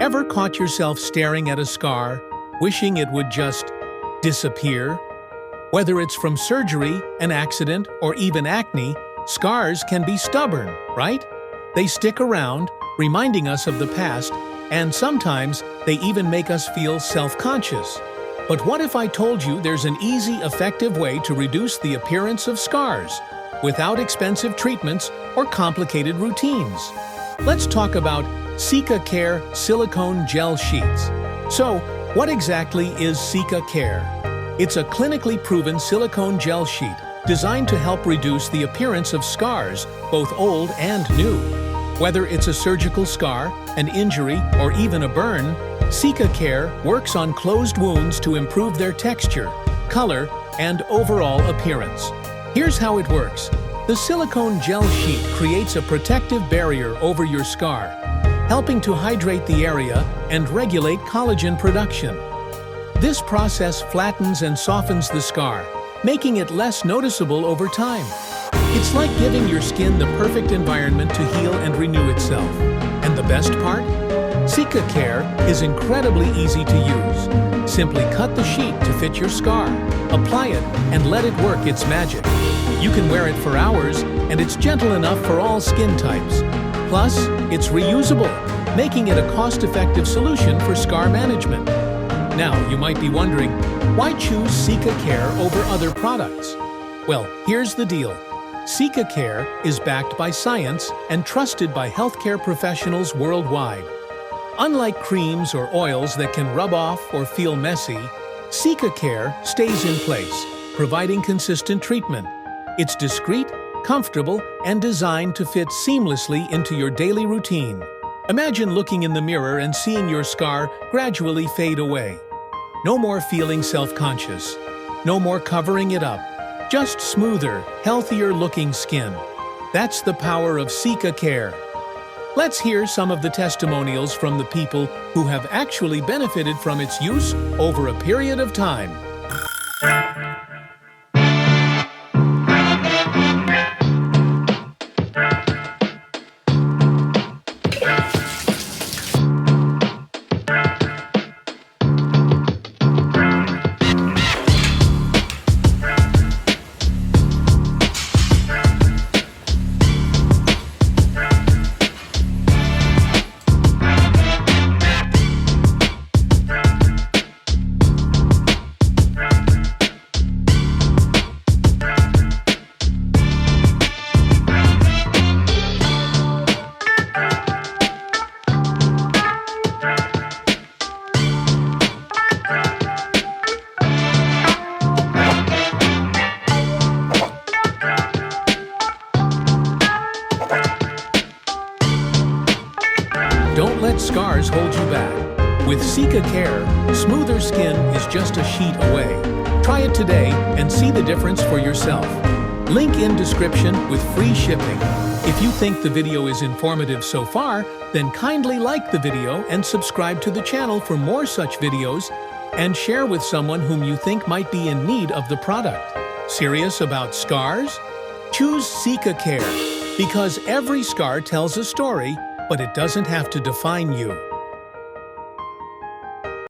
Ever caught yourself staring at a scar, wishing it would just disappear? Whether it's from surgery, an accident, or even acne, scars can be stubborn, right? They stick around, reminding us of the past, and sometimes they even make us feel self-conscious. But what if I told you there's an easy, effective way to reduce the appearance of scars without expensive treatments or complicated routines? Let's talk about CICA-CARE Silicone Gel Sheets. So, what exactly is CICA-CARE? It's a clinically proven silicone gel sheet designed to help reduce the appearance of scars, both old and new. Whether it's a surgical scar, an injury, or even a burn, CICA-CARE works on closed wounds to improve their texture, color, and overall appearance. Here's how it works. The silicone gel sheet creates a protective barrier over your scar, helping to hydrate the area and regulate collagen production. This process flattens and softens the scar, making it less noticeable over time. It's like giving your skin the perfect environment to heal and renew itself. And the best part? CICA-CARE is incredibly easy to use. Simply cut the sheet to fit your scar, apply it, and let it work its magic. You can wear it for hours, and it's gentle enough for all skin types. Plus, it's reusable, making it a cost-effective solution for scar management. Now, you might be wondering, why choose CICA-CARE over other products? Well, here's the deal. CICA-CARE is backed by science and trusted by healthcare professionals worldwide. Unlike creams or oils that can rub off or feel messy, CICA-CARE stays in place, providing consistent treatment. It's discreet, comfortable, and designed to fit seamlessly into your daily routine. Imagine looking in the mirror and seeing your scar gradually fade away. No more feeling self-conscious. No more covering it up. Just smoother, healthier-looking skin. That's the power of CICA-CARE. Let's hear some of the testimonials from the people who have actually benefited from its use over a period of time. Don't let scars hold you back. With CICA-CARE, smoother skin is just a sheet away. Try it today and see the difference for yourself. Link in description with free shipping. If you think the video is informative so far, then kindly like the video and subscribe to the channel for more such videos, and share with someone whom you think might be in need of the product. Serious about scars? Choose CICA-CARE, because every scar tells a story, but it doesn't have to define you.